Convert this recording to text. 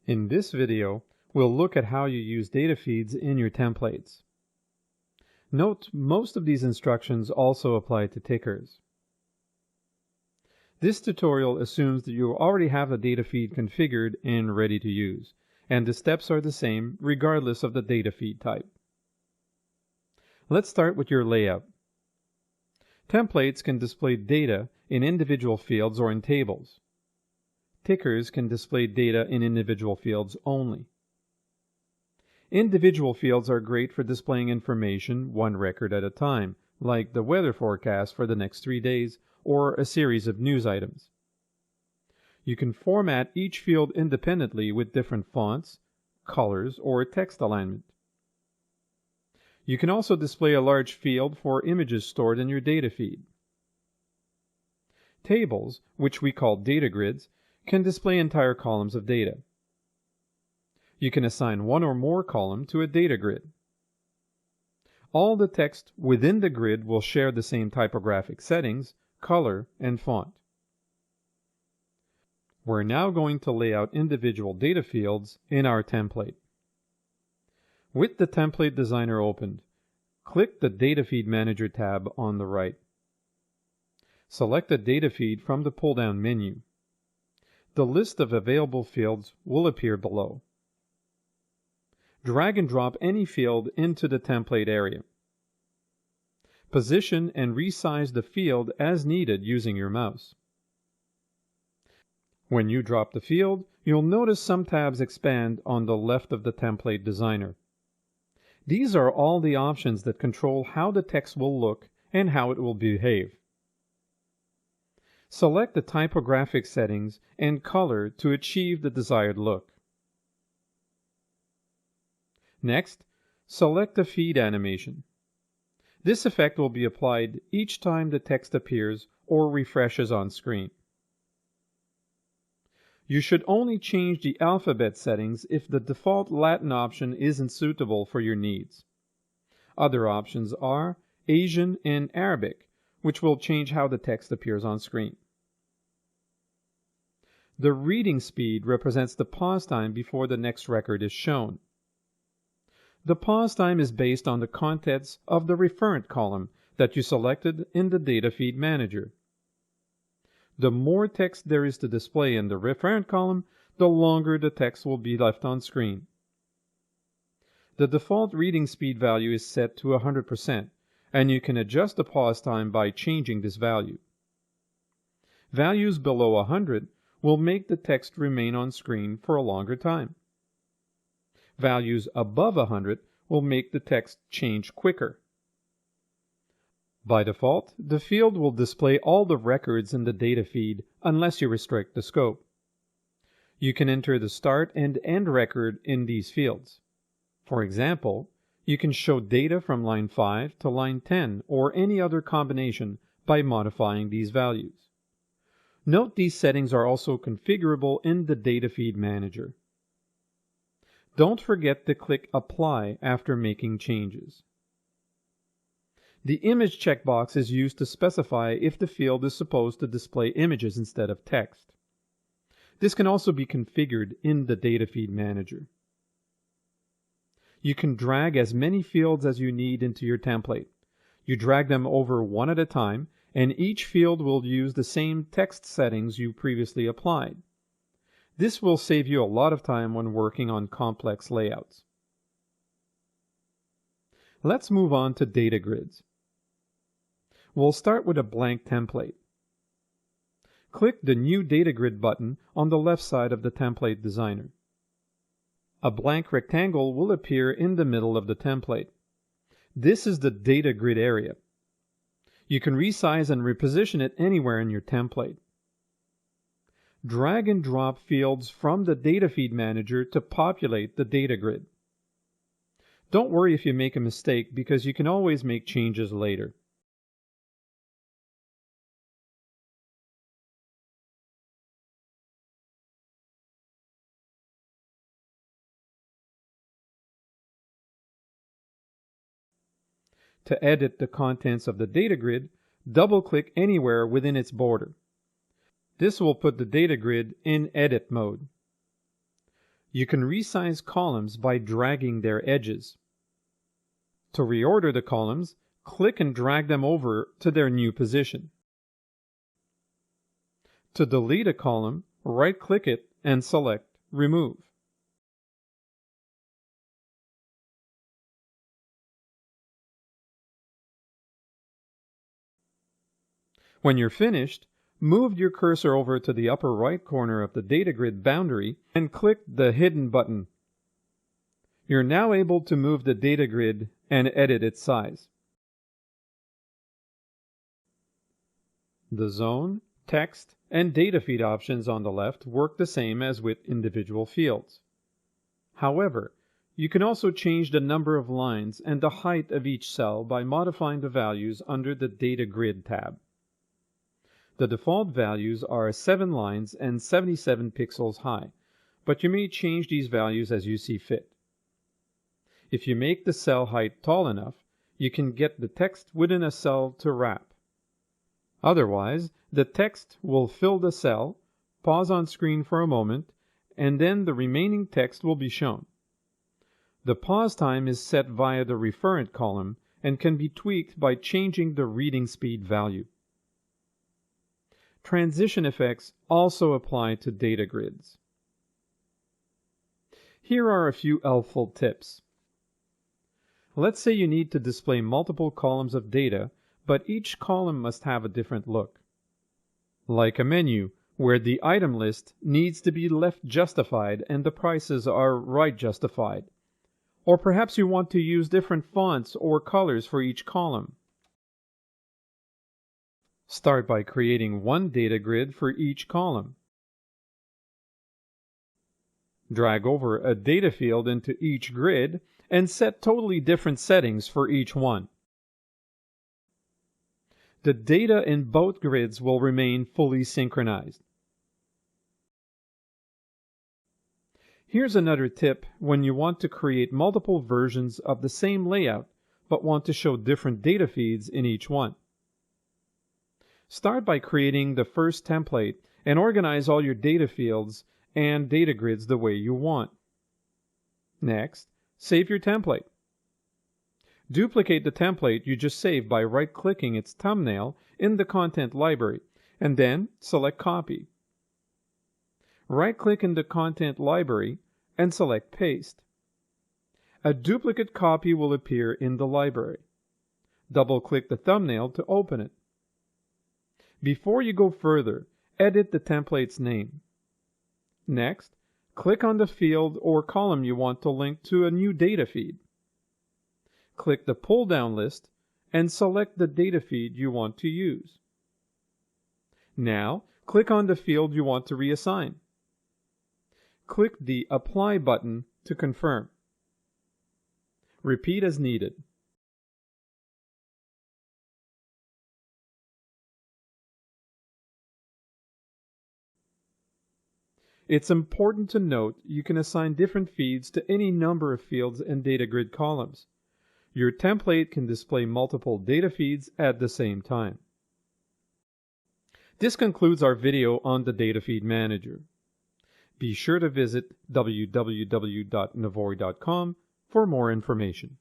In this video, we'll look at how you use data feeds in your templates. Note, most of these instructions also apply to tickers. This tutorial assumes that you already have a data feed configured and ready to use, and the steps are the same regardless of the data feed type. Let's start with your layout. Templates can display data in individual fields or in tables. Tickers can display data in individual fields only. Individual fields are great for displaying information one record at a time, like the weather forecast for the next 3 days or a series of news items. You can format each field independently with different fonts, colors, or text alignment. You can also display a large field for images stored in your data feed. Tables, which we call data grids, can display entire columns of data. You can assign one or more columns to a data grid. All the text within the grid will share the same typographic settings, color, and font. We're now going to lay out individual data fields in our template. With the Template Designer opened, click the Data Feed Manager tab on the right. Select the data feed from the pull-down menu. The list of available fields will appear below. Drag and drop any field into the template area. Position and resize the field as needed using your mouse. When you drop the field, you'll notice some tabs expand on the left of the Template Designer. These are all the options that control how the text will look and how it will behave. Select the typographic settings and color to achieve the desired look. Next, select the feed animation. This effect will be applied each time the text appears or refreshes on screen. You should only change the alphabet settings if the default Latin option isn't suitable for your needs. Other options are Asian and Arabic, which will change how the text appears on screen. The reading speed represents the pause time before the next record is shown. The pause time is based on the contents of the referent column that you selected in the Data Feed Manager. The more text there is to display in the referent column, the longer the text will be left on screen. The default reading speed value is set to 100%, and you can adjust the pause time by changing this value. Values below 100 will make the text remain on screen for a longer time. Values above 100 will make the text change quicker. By default, the field will display all the records in the data feed unless you restrict the scope. You can enter the start and end record in these fields. For example, you can show data from line 5 to line 10 or any other combination by modifying these values. Note these settings are also configurable in the Data Feed Manager. Don't forget to click Apply after making changes. The Image checkbox is used to specify if the field is supposed to display images instead of text. This can also be configured in the Data Feed Manager. You can drag as many fields as you need into your template. You drag them over one at a time, and each field will use the same text settings you previously applied. This will save you a lot of time when working on complex layouts. Let's move on to data grids. We'll start with a blank template. Click the New Data Grid button on the left side of the Template Designer. A blank rectangle will appear in the middle of the template. This is the data grid area. You can resize and reposition it anywhere in your template. Drag and drop fields from the Data Feed Manager to populate the data grid. Don't worry if you make a mistake because you can always make changes later. To edit the contents of the data grid, double-click anywhere within its border. This will put the data grid in edit mode. You can resize columns by dragging their edges. To reorder the columns, click and drag them over to their new position. To delete a column, right-click it and select Remove. When you're finished, move your cursor over to the upper right corner of the data grid boundary and click the Hidden button. You're now able to move the data grid and edit its size. The zone, text, and data feed options on the left work the same as with individual fields. However, you can also change the number of lines and the height of each cell by modifying the values under the Data Grid tab. The default values are 7 lines and 77 pixels high, but you may change these values as you see fit. If you make the cell height tall enough, you can get the text within a cell to wrap. Otherwise, the text will fill the cell, pause on screen for a moment, and then the remaining text will be shown. The pause time is set via the referent column and can be tweaked by changing the reading speed value. Transition effects also apply to data grids. Here are a few helpful tips. Let's say you need to display multiple columns of data, but each column must have a different look. Like a menu, where the item list needs to be left justified and the prices are right justified. Or perhaps you want to use different fonts or colors for each column. Start by creating one data grid for each column. Drag over a data field into each grid and set totally different settings for each one. The data in both grids will remain fully synchronized. Here's another tip when you want to create multiple versions of the same layout but want to show different data feeds in each one. Start by creating the first template and organize all your data fields and data grids the way you want. Next, save your template. Duplicate the template you just saved by right-clicking its thumbnail in the content library and then select Copy. Right-click in the content library and select Paste. A duplicate copy will appear in the library. Double-click the thumbnail to open it. Before you go further, edit the template's name. Next, click on the field or column you want to link to a new data feed. Click the pull-down list and select the data feed you want to use. Now, click on the field you want to reassign. Click the Apply button to confirm. Repeat as needed. It's important to note you can assign different feeds to any number of fields and data grid columns. Your template can display multiple data feeds at the same time. This concludes our video on the Data Feed Manager. Be sure to visit www.navori.com for more information.